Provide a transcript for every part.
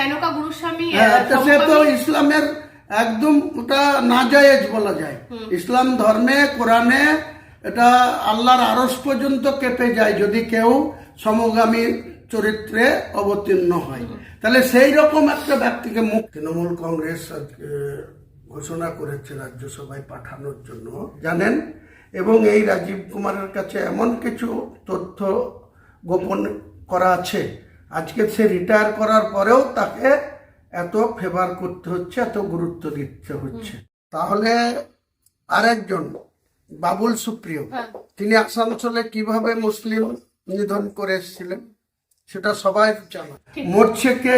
মেনকা গুরুস্বামী সে তো ইসলামের একদম ওটা নাজায়েজ বলা যায়। ইসলাম ধর্মে কোরআনে এটা আল্লাহর আরশ পর্যন্ত কেঁপে যায় যদি কেউ সমগামী চরিত্রে অবতীর্ণ হয়। তাহলে সেই রকম একটা ব্যক্তিকে তৃণমূল কংগ্রেস ঘোষণা করেছে রাজ্যসভায় পাঠানোর জন্য, জানেন। এবং এই রাজীব কুমারের কাছে এমন কিছু তথ্য গোপন করা আছে, আজকে সে রিটায়ার করার পরেও তাকে এত ফেভার করতে হচ্ছে, এত গুরুত্ব দিতে হচ্ছে। তাহলে আরেকজন বাবুল সুপ্রিয়, তিনি আসানসোলে কিভাবে মুসলিম নিধন করে এসেছিলেন সেটা সবাই জানা। মরছে কে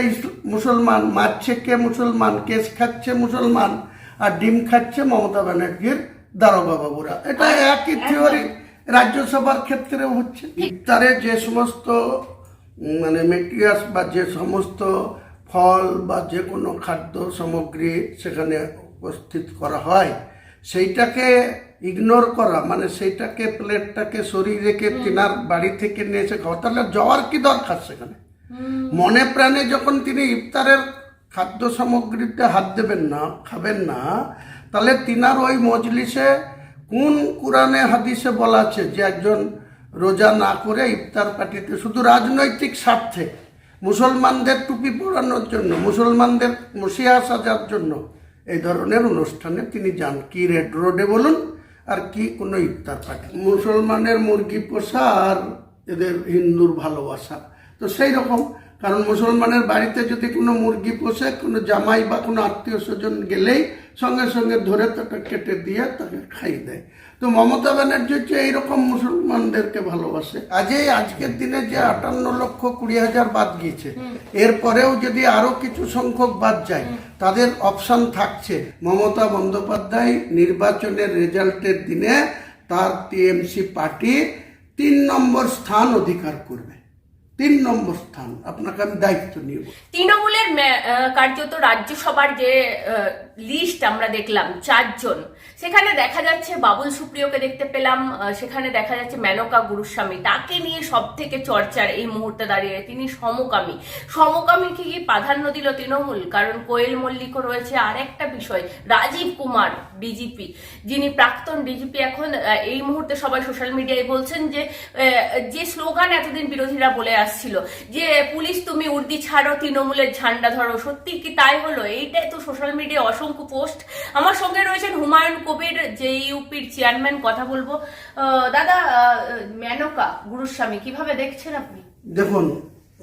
মুসলমান, মারছে কে মুসলমান, কেস খাচ্ছে মুসলমান, আর ডিম খাচ্ছে মমতা ব্যানার্জির দারোগা বাবুরা। এটা একই থিওরি রাজ্যসভার ক্ষেত্রে হচ্ছে। ইফতারে যে সমস্ত মানে মেটেরিয়ালস বা যে সমস্ত ফল বা যে কোনো খাদ্য সামগ্রী সেখানে উপস্থিত করা হয়, সেইটাকে ইগনোর করা, মানে সেইটাকে প্লেটটাকে সরিয়ে রেখে তিনার বাড়ি থেকে নিয়ে এসে খাওয়া, তাহলে যাওয়ার কি দরকার সেখানে? মনে প্রাণে যখন তিনি ইফতারের খাদ্য সামগ্রীতে হাত দেবেন না, খাবেন না, তাহলে তিনার ওই মজলিসে কোন কোরআনে হাদিসে বলা আছে যে একজন রোজা না করে ইফতার পার্টিতে শুধু রাজনৈতিক স্বার্থে মুসলমানদের টুপি পরানোর জন্য, মুসলমানদের মসিহা সাজার জন্য এই ধরনের অনুষ্ঠানে তিনি যান? কি রেড রোডে বলুন আর কি কোনো ইফতার পার্টি? মুসলমানের মুরগি পোষা আর এদের হিন্দুর ভালোবাসা তো সেই রকম। কারণ মুসলমানের বাড়িতে যদি কোনো মুরগি পোষে, কোনো জামাই বা কোনো আত্মীয় স্বজন গেলেই সঙ্গে সঙ্গে ধরে তাকে কেটে দিয়ে তাকে খাই দেয়। তো মমতা ব্যানার্জি হচ্ছে এইরকম মুসলমানদেরকে ভালোবাসে। আজকের দিনে যে 58,20,000 বাদ গিয়েছে, এরপরেও যদি আরো কিছু সংখ্যক বাদ যায়, তাদের অপশন থাকছে মমতা বন্দ্যোপাধ্যায় নির্বাচনের রেজাল্টের দিনে তার টিএমসি পার্টি 3 নম্বর স্থান অধিকার করবে। 3 নম্বর স্থান, আপনাকে আমি দায়িত্ব নিব। তৃণমূলের কার্যত রাজ্যসভার যে লিস্ট আমরা দেখলাম 4 জন, সেখানে দেখা যাচ্ছে বাবুল সুপ্রিয়কে দেখতে পেলাম, সেখানে দেখা যাচ্ছে মেনকা গুরুস্বামী, তাকে নিয়ে সব থেকে চর্চার এই মুহূর্তে দাঁড়িয়ে তিনি সমকামীকে কি প্রাধান্য দিল তৃণমূল? কারণ কোয়েল মল্লিকও রয়েছে। আর একটা বিষয়, রাজীব কুমার ডিজিপি, যিনি প্রাক্তন ডিজিপি, এখন এই মুহূর্তে সবাই সোশ্যাল মিডিয়ায় বলছেন যে স্লোগান এতদিন বিরোধীরা বলে আসছিল যে পুলিশ তুমি উর্দি ছাড়ো, তৃণমূলের ঝান্ডা ধরো, সত্যি কি তাই হলো? এইটাই তো সোশ্যাল মিডিয়ায় অসংখ্য পোস্ট। আমার সঙ্গে রয়েছেন হুমায়ুন কবির, যে ইউপির চেয়ারম্যান, কথা বলবো। দাদা, মেনকা গুরুস্বামী কিভাবে দেখছেন আপনি? দেখুন,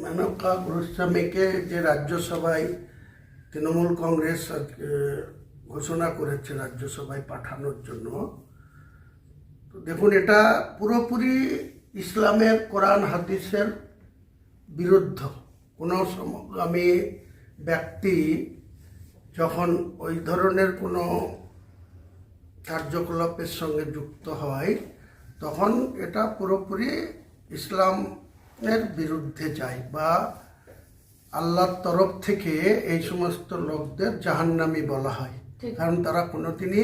মেনকা গুরুস্বামীকে যে রাজ্যসভায় তৃণমূল কংগ্রেস ঘোষণা করেছে রাজ্যসভায় পাঠানোর জন্য, তো দেখুন এটা পুরোপুরি ইসলামের কোরআন হাদিসের বিরুদ্ধ। কোনো সমগামী ব্যক্তি যখন ওই ধরনের কোনো কার্যকলাপের সঙ্গে যুক্ত হয়, তখন এটা পুরোপুরি ইসলামের বিরুদ্ধে যায়, বা আল্লাহর তরফ থেকে এই সমস্ত লোকদের জাহান্নামী বলা হয়, কারণ তারা কোনোদিনই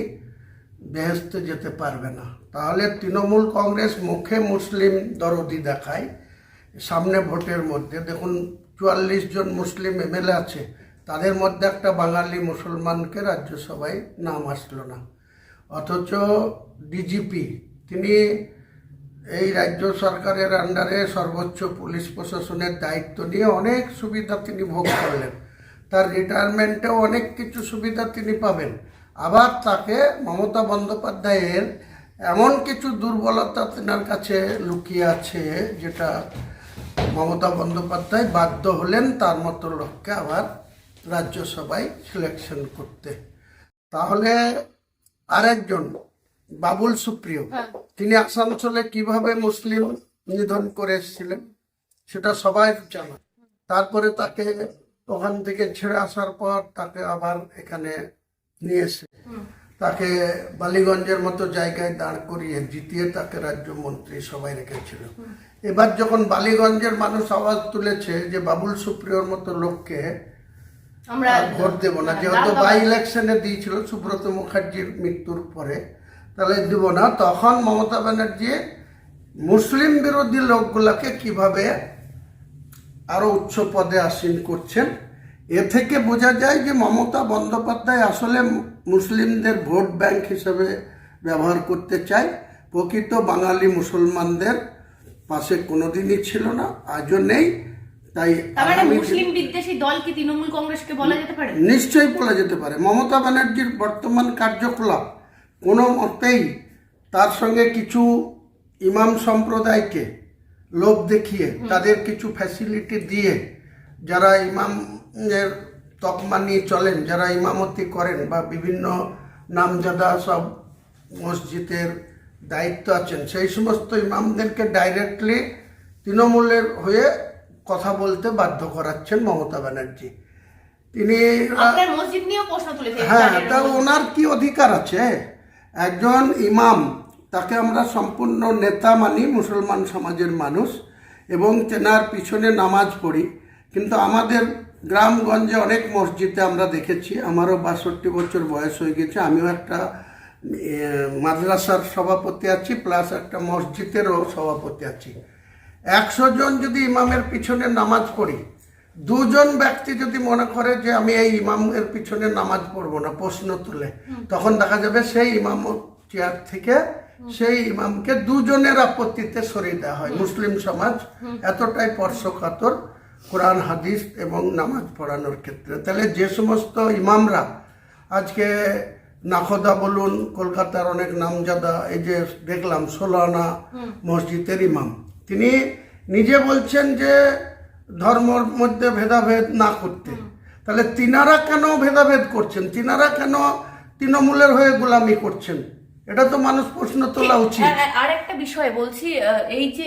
বেহেশতে যেতে পারবে না। তাহলে তৃণমূল কংগ্রেস মুখে মুসলিম দরদি দেখায়, সামনে ভোটের মধ্যে দেখুন 44 জন মুসলিম এমএলএ আছে, তাদের মধ্যে একটা বাঙালি মুসলমানকে রাজ্যসভায় নাম আসলো না। অথচ ডিজিপি তিনি এই রাজ্য সরকারের আন্ডারে সর্বোচ্চ পুলিশ প্রশাসনের দায়িত্ব নিয়ে অনেক সুবিধা তিনি ভোগ করলেন, তার রিটায়ারমেন্টেও অনেক কিছু সুবিধা তিনি পাবেন। আবার তাকে মমতা বন্দ্যোপাধ্যায়ের এমন কিছু দুর্বলতা তেনার কাছে লুকিয়ে আছে, যেটা মমতা বন্দ্যোপাধ্যায় বাধ্য হলেন তার মতো লোককে আবার রাজ্যসভায় সিলেকশন করতে। তাহলে আরেকজন বাবুল সুপ্রিয়, তিনি আসানসোলে কিভাবে মুসলিম নিধন করে এসেছিলেন সেটা সবাই জানা। তারপরে তাকে ওখান থেকে ছেড়ে আসার পর তাকে আবার এখানে নিয়ে এসে তাকে বালিগঞ্জের মতো জায়গায় দাঁড় করিয়ে জিতিয়ে তাকে রাজ্যমন্ত্রী সবাই রেখেছিল। এবার যখন বালিগঞ্জের মানুষ আওয়াজ তুলেছে যে বাবুল সুপ্রিয়র মতো লোককে আমরা ভোট দেব না, যেহেতু বাই ইলেকশনে দিয়েছিল সুব্রত মুখার্জির মৃত্যুর পরে, তাহলে দেব না, তখন মমতা ব্যানার্জি মুসলিম বিরোধী লোকগুলাকে কিভাবে আরো উচ্চ পদে আসীন করছেন এ থেকে বোঝা যায় যে মমতা বন্দ্যোপাধ্যায় আসলে মুসলিমদের ভোট ব্যাংক হিসেবে ব্যবহার করতে চায়। প্রকৃত বাঙালি মুসলমানদের পাশে কোনোদিনই ছিল না, আজও নেই। তাই তার মানে মুসলিম বিদ্বেষী দল কি তৃণমূল কংগ্রেসকে বলা যেতে পারে? নিশ্চয়ই বলা যেতে পারে। মমতা ব্যানার্জির বর্তমান কার্যকলাপ কোনো মতেই তার সঙ্গে কিছু ইমাম সম্প্রদায়কে লোভ দেখিয়ে তাদের কিছু ফ্যাসিলিটি দিয়ে যারা ইমামের তকমা নিয়ে চলেন, যারা ইমামতি করেন বা বিভিন্ন নামজাদা সব মসজিদের দায়িত্ব আছেন, সেই সমস্ত ইমামদেরকে ডাইরেক্টলি তৃণমূলের হয়ে কথা বলতে বাধ্য করাচ্ছেন মমতা ব্যানার্জি। তিনি আপনার মসজিদ নিয়েও প্রশ্ন তুলেছেন। হ্যাঁ, তা ওনার কি অধিকার আছে? একজন ইমাম, তাকে আমরা সম্পূর্ণ নেতা মানি, মুসলমান সমাজের মানুষ, এবং তেনার পিছনে নামাজ পড়ি। কিন্তু আমাদের গ্রামগঞ্জে অনেক মসজিদে আমরা দেখেছি, আমারও 62 বছর বয়স হয়ে গেছে, আমিও একটা মাদ্রাসার সভাপতি আছি, প্লাস একটা মসজিদেরও সভাপতি আছি। 100 জন যদি ইমামের পিছনে নামাজ পড়ি, 2 জন ব্যক্তি যদি মনে করে যে আমি এই ইমামের পিছনে নামাজ পড়বো না, প্রশ্ন তুলে, তখন দেখা যাবে সেই ইমাম চেয়ার থেকে সেই ইমামকে 2 জনের আপত্তিতে সরিয়ে দেওয়া হয়। মুসলিম সমাজ এতটাই স্পর্শকাতর কোরআন হাদিস এবং নামাজ পড়ানোর ক্ষেত্রে। তাহলে যে সমস্ত ইমামরা আজকে নাখোদা বলুন, কলকাতার অনেক নামজাদা, এই যে দেখলাম 16 আনা মসজিদের ইমাম, তিনি নিজে বলছেন যে ধর্মের মধ্যে ভেদাভেদ না করতে। তাহলে তিনারা কেন ভেদাভেদ করছেন? তিনারা কেন তৃণমূলের হয়ে গোলামি করছেন? এটা তো মানুষ প্রশ্ন তোলা উচিত। আর একটা বিষয় বলছি, এই যে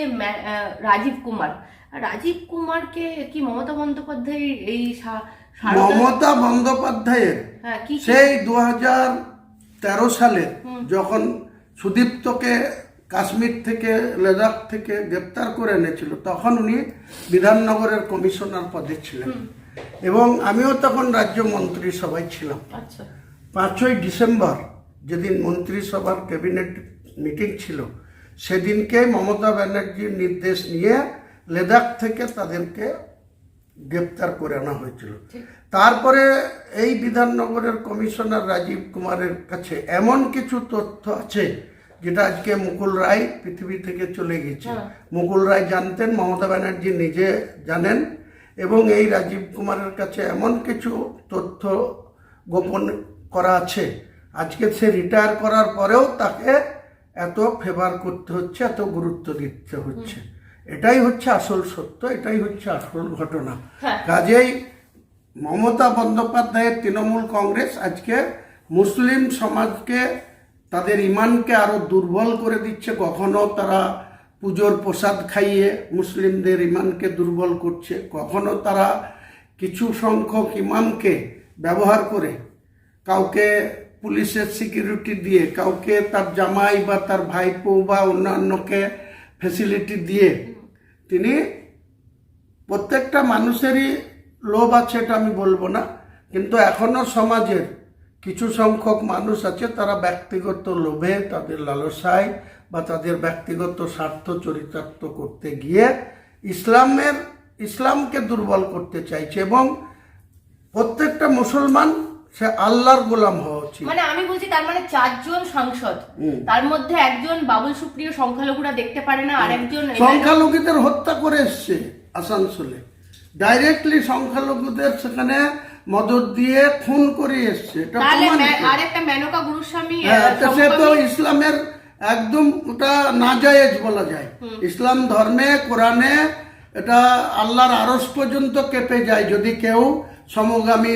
রাজীব কুমারকে কি মমতা বন্দ্যোপাধ্যায় এই মমতা বন্দ্যোপাধ্যায়ের সেই 2013 সালে যখন সুদীপ্তকে কাশ্মীর থেকে, লাদাখ থেকে গ্রেপ্তার করে এনেছিল, তখন উনি বিধাননগরের কমিশনার পদে ছিলেন, এবং আমিও তখন রাজ্য মন্ত্রিসভায় ছিলাম। 5ই ডিসেম্বর যেদিন মন্ত্রিসভার ক্যাবিনেট মিটিং ছিল, সেদিনকে মমতা ব্যানার্জির নির্দেশ নিয়ে লাদাখ থেকে তাদেরকে গ্রেপ্তার করে আনা হয়েছিল। তারপরে এই বিধাননগরের কমিশনার রাজীব কুমারের কাছে এমন কিছু তথ্য আছে যেটা আজকে মুকুল রায় পৃথিবী থেকে চলে গেছে। মুকুল রায় জানতেন, মমতা ব্যানার্জি নিজে জানেন, এবং এই রাজীব কুমারের কাছে এমন কিছু তথ্য গোপন করা আছে, আজকে সে রিটায়ার করার পরেও তাকে এত ফেভার করতে হচ্ছে, এত গুরুত্ব দিতে হচ্ছে। এটাই হচ্ছে আসল সত্য, এটাই হচ্ছে আসল ঘটনা। কাজেই মমতা বন্দ্যোপাধ্যায়ের তৃণমূল কংগ্রেস আজকে মুসলিম সমাজকে, তাদের ইমানকে আরো দুর্বল করে দিচ্ছে। কখনো তারা পুজোর প্রসাদ খাইয়ে মুসলিমদের ইমানকে দুর্বল করছে, কখনো তারা কিছু সংখ্যক ইমামকে ব্যবহার করে, কাউকে পুলিশের সিকিউরিটি দিয়ে, কাউকে তার জামাই বা তার ভাইপো বা অন্যান্যকে ফ্যাসিলিটি দিয়ে, তিনি প্রত্যেকটা মানুষেরই লোভ আছে, এটা আমি বলবো না, কিন্তু এখনো সমাজের কিছু সংখ্যক মানুষ আছে, তারা ব্যক্তিগত লোভে, তাদের লালসায় বা তাদের ব্যক্তিগত স্বার্থ চরিতার্থ করতে গিয়ে ইসলামকে দুর্বল করতে চাইছে, এবং প্রত্যেকটা মুসলমান সে আল্লাহর গোলাম হওয়া উচিত। মানে আমি বলছি, তার মানে 4 জন সাংসদ, তার মধ্যে একজন বাবুল সুপ্রিয় সংখ্যালঘুরা দেখতে পারে না, আর একজন সংখ্যালঘুদের হত্যা করে এসছে আসানসোলে, ডাইরেক্টলি সংখ্যালঘুদের সেখানে মদত দিয়ে খুন করে এসছে। আর একটা মেনকা গুরুস্বামী, সে তো ইসলামের একদম ওটা নাজায়েজ বলা যায়। ইসলাম ধর্মে, কোরআনে এটা আল্লাহর আরশ পর্যন্ত কেঁপে যায় যদি কেউ সমগামী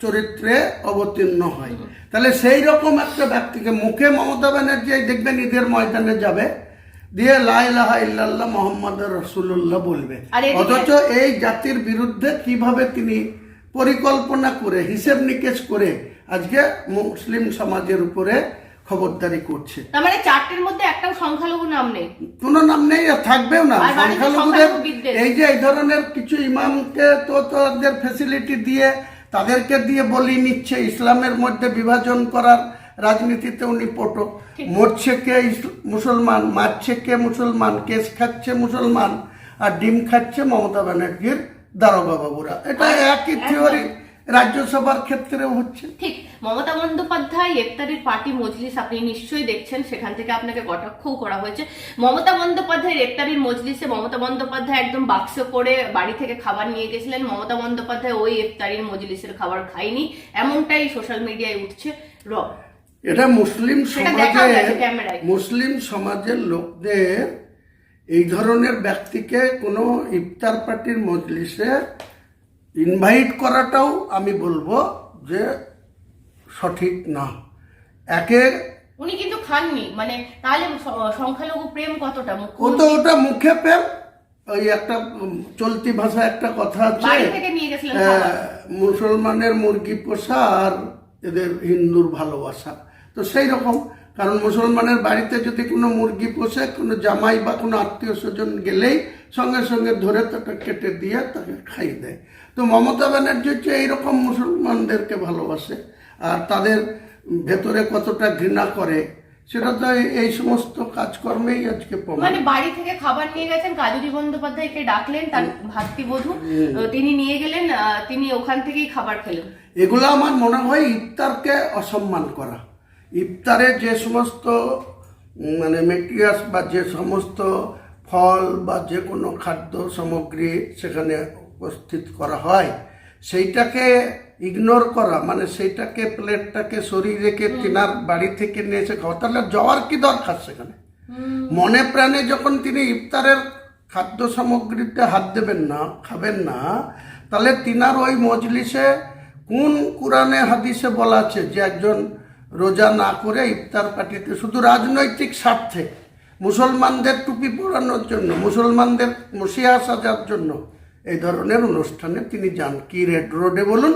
চরিত্রে অবতীর্ণ হয়। তাহলে সেই রকম একটা ব্যক্তিকে মুখে মমতা ব্যানার্জি দেখবেন ঈদের ময়দানে যাবে, দিয়ে লা ইলাহা ইল্লাল্লাহ মুহাম্মাদুর রাসূলুল্লাহ বলবে, অথচ এই জাতির বিরুদ্ধে কিভাবে তিনি পরিকল্পনা করে, হিসেব নিকেশ করে আজকে মুসলিম সমাজের উপরে খবরদারি করছে। তার মানে 4টের মধ্যে একটাও সংখ্যালঘু নাম নেই, কোনো নাম নেই, আর থাকবেও না। সংখ্যালঘুদের এই যে এই ধরনের কিছু ইমামকে তো তাদের ফ্যাসিলিটি দিয়ে, তাদেরকে দিয়ে বলি নিচ্ছে, ইসলামের মধ্যে বিভাজন করার রাজনীতিতে উনি পটো। মরছে কে মুসলমান, মারছে কে মুসলমান, কেস খাচ্ছে মুসলমান, আর ডিম খাচ্ছে মমতা ব্যানার্জির দারোগা বাবুরা। এটা একই থিওরি, রাজ্যসভার ক্ষেত্রেও হচ্ছে। ঠিক, মমতা বন্দ্যোপাধ্যায় ইফতারির পার্টি মজলিস আপনি নিশ্চয়ই দেখছেন, সেখান থেকে আপনাকে কটাক্ষও করা হয়েছে। মমতা বন্দ্যোপাধ্যায়ের ইফতারির মজলিসে মমতা বন্দ্যোপাধ্যায় একদম বাক্স করে বাড়ি থেকে খাবার নিয়ে গেছিলেন, মমতা বন্দ্যোপাধ্যায় ওই ইফতারির মজলিসের খাবার খায়নি, এমনটাই সোশ্যাল মিডিয়ায় উঠছে। এটা মুসলিম সমাজের লোকদের এই ধরনের ব্যক্তিকে কোনো ইফতার পার্টির মজলিসে ইনভাইট করাটাও আমি বলবো যে সঠিক না। উনি কিন্তু খাননি, মানে তাহলে সংখ্যালঘু প্রেম কতটা ওটা মুখে প্রেম, ওই একটা চলতি ভাষা একটা কথা আছে, মুসলমানের মুরগি পোষা আর এদের হিন্দুর ভালোবাসা। তো সেই রকম, কারণ মুসলমানের বাড়িতে যদি কোনো মুরগি পোষে, কোনো জামাই বা কোনো আত্মীয় স্বজন গেলেই সঙ্গে সঙ্গে ধরে তাকে কেটে দিয়ে তাকে খাইয়ে দেয়। তো মমতা ব্যানার্জি হচ্ছে এইরকম মুসলমানদেরকে ভালোবাসে, আর তাদের ভেতরে কতটা ঘৃণা করে সেটা তো এই সমস্ত কাজকর্মেই আজকে প্রমাণ। মানে বাড়ি থেকে খাবার নিয়ে গেছেন, কাজুরি বন্দ্যোপাধ্যায়কে ডাকলেন, তার ভাতৃবধূ, তিনি নিয়ে গেলেন, তিনি ওখান থেকেই খাবার খেলেন। এগুলো আমার মনে হয় ইফতারকে অসম্মান করা। ইফতারে যে সমস্ত মানে মেটেরিয়ালস বা যে সমস্ত ফল বা যে কোনো খাদ্য সামগ্রী সেখানে উপস্থিত করা হয়, সেইটাকে ইগনোর করা, মানে সেইটাকে প্লেটটাকে সরিয়ে রেখে তিনার বাড়ি থেকে নিয়ে এসে খাওয়া, তাহলে যাওয়ার কি দরকার সেখানে? মনে প্রাণে যখন তিনি ইফতারের খাদ্য সামগ্রীতে হাত দেবেন না, খাবেন না, তাহলে তিনার ওই মজলিসে কোন কোরআনে হাদিসে বলা আছে যে একজন রোজা না করে ইফতার পার্টিতে শুধু রাজনৈতিক স্বার্থে মুসলমানদের টুপি পরানোর জন্য, মুসলমানদের মসিহা সাজার জন্য এই ধরনের অনুষ্ঠানে তিনি যান? কি রেড রোডে বলুন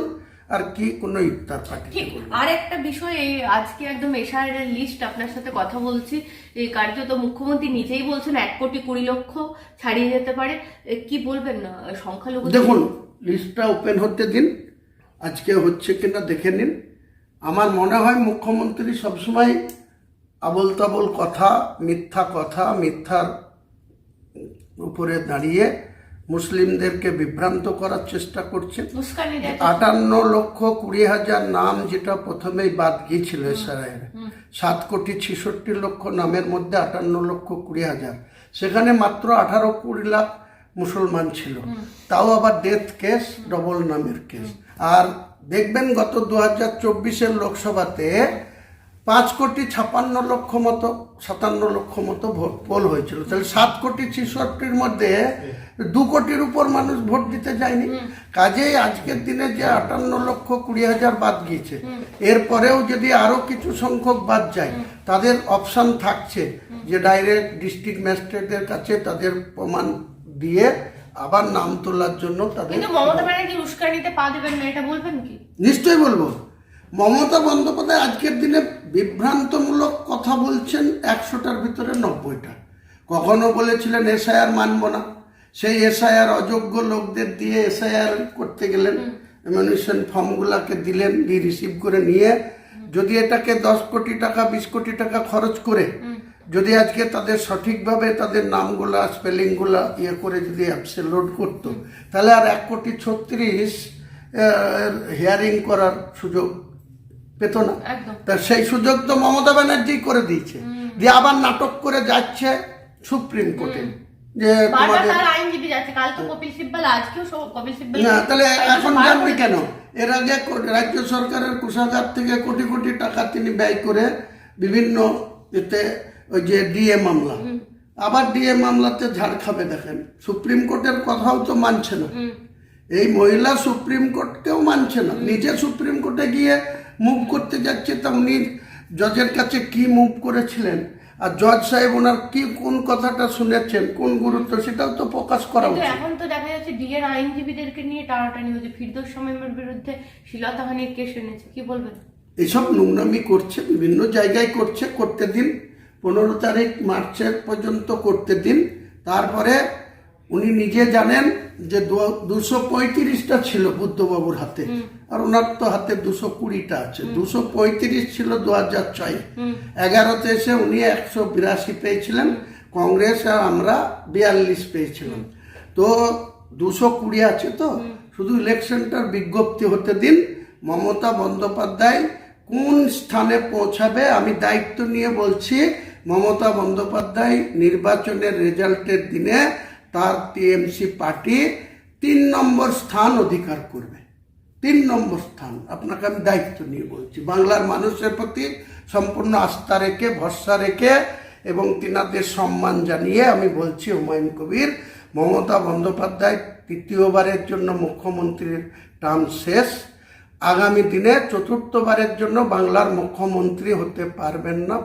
আর কি কোনো ইফতার পার্টি। ঠিক, আর একটা বিষয়, এই আজকে একদম এশারের লিস্ট আপনার সাথে কথা বলছি, এই কার্যত মুখ্যমন্ত্রী নিজেই বলছেন 1,20,00,000 ছাড়িয়ে যেতে পারে। কি বলবেন না সংখ্যালঘু? দেখুন, লিস্টটা ওপেন হতে দিন, আজকে হচ্ছে কিনা দেখে নিন। আমার মনে হয় মুখ্যমন্ত্রী সবসময় আবল তাবল কথা, মিথ্যার উপরে দাঁড়িয়ে মুসলিমদেরকে বিভ্রান্ত করার চেষ্টা করছে। 58,20,000 নাম যেটা প্রথমেই বাদ গিয়েছিল এসআইআর, 7,66,00,000 নামের মধ্যে 58,20,000, সেখানে মাত্র 18-20 লাখ মুসলমান ছিল, তাও আবার ডেথ কেস, ডবল নামের কেস। আর দেখবেন গত 2024 লোকসভাতে 5,56,00,000 মতো, 57,00,000 মতো ভোট পোল হয়েছিল। তাহলে 7,66,00,000 মধ্যে 2 কোটির উপর মানুষ ভোট দিতে যায়নি। কাজেই আজকের দিনে যে 58,20,000 বাদ গিয়েছে, এরপরেও যদি আরো কিছু সংখ্যক বাদ যায়, তাদের অপশন থাকছে যে ডাইরেক্ট ডিস্ট্রিক্ট ম্যাজিস্ট্রেটের কাছে তাদের প্রমাণ দিয়ে আবার নাম তোলার জন্য তাদের। কিন্তু মমতা ব্যানার্জি উস্কানিতে পা দেবেন না, এটা বলবেন কি? নিশ্চয়ই বলবো। মমতা বন্দ্যোপাধ্যায় আজকের দিনে বিভ্রান্তমূলক কথা বলছেন 100টার ভিতরে 90টা। কখনো বলেছিলেন এসআইআর মানব না, সেই এসআইআর অযোগ্য লোকদের দিয়ে এসআইআর করতে গেলেন, নমিনেশন ফর্মগুলাকে দিলেন, রিসিভ করে নিয়ে যদি এটাকে 10 কোটি টাকা 20 কোটি টাকা খরচ করে যদি আজকে তাদের সঠিকভাবে তাদের নামগুলা স্পেলিংগুলা ইয়ে করে যদি অ্যাপসে লোড করতো, তাহলে আর 1,36,00,000 হিয়ারিং করার সুযোগ পেত না। তা সেই সুযোগ তো মমতা ব্যানার্জি করে দিয়েছে, দিয়ে আবার নাটক করে যাচ্ছে সুপ্রিম কোর্টে যে আইনজীবী যাচ্ছে, কাল তো কপিল সিব্বল, আজকেও কপিল সিব্বল। না, তাহলে এখন জানবি কেন? এর আগে রাজ্য সরকারের কোষাগার থেকে কোটি কোটি টাকা তিনি ব্যয় করে বিভিন্ন এতে ওই যে ডিএ মামলা, আবার ডিএ মামলাতে ঝাড় খাবে। দেখেন, সুপ্রিম কোর্টের কথাও তো মানছে না এই মহিলা, সুপ্রিম কোর্টকেও মানছে না, নিজে সুপ্রিম কোর্টে গিয়ে মুভ করতে যাচ্ছে। তা উনি জজের কাছে কি মুভ করেছিলেন আর জজ সাহেব ওনার কি কোন কথাটা শুনেছেন, কোন গুরুত্ব, সেটাও তো প্রকাশ করা উচিত। এখন তো দেখা যাচ্ছে ডিএর আইনজীবীদেরকে নিয়ে টানাটানি হচ্ছে, ফিরদৌস শামীমের বিরুদ্ধে শ্লীলতাহানির কেস এনেছে, কি বলবেন? এসব নোংরামি করছে, বিভিন্ন জায়গায় করছে, করতে দিন। 15 তারিখ মার্চের পর্যন্ত করতে দিন। তারপরে উনি নিজে জানেন যে 235টা ছিল বুদ্ধবাবুর হাতে, আর ওনার তো হাতে 220টা আছে। 235 ছিল 2006, 11তে এসে উনি 182 পেয়েছিলেন, কংগ্রেস আর আমরা 42 পেয়েছিলাম। তো 220 আছে, তো শুধু ইলেকশনটার বিজ্ঞপ্তি হতে দিন। মমতা বন্দ্যোপাধ্যায় কোন স্থানে পৌঁছাবে আমি দায়িত্ব নিয়ে বলছি। মমতা বন্দ্যোপাধ্যায় নির্বাচনের রেজাল্টের দিনে তার টিএমসি পার্টি 3 নম্বর স্থান অধিকার করবে। 3 নম্বর স্থান, আপনাকে আমি দায়িত্ব নিয়ে বলছি। বাংলার মানুষের প্রতি সম্পূর্ণ আস্থা রেখে, ভরসা রেখে এবং তিনাদের সম্মান জানিয়ে আমি বলছি, হুমায়ুন কবির, মমতা বন্দ্যোপাধ্যায় 3য়বারের জন্য মুখ্যমন্ত্রীর টার্ম শেষ। আগামী দিনে 4র্থবারের জন্য বাংলার মুখ্যমন্ত্রী হতে পারবেন না।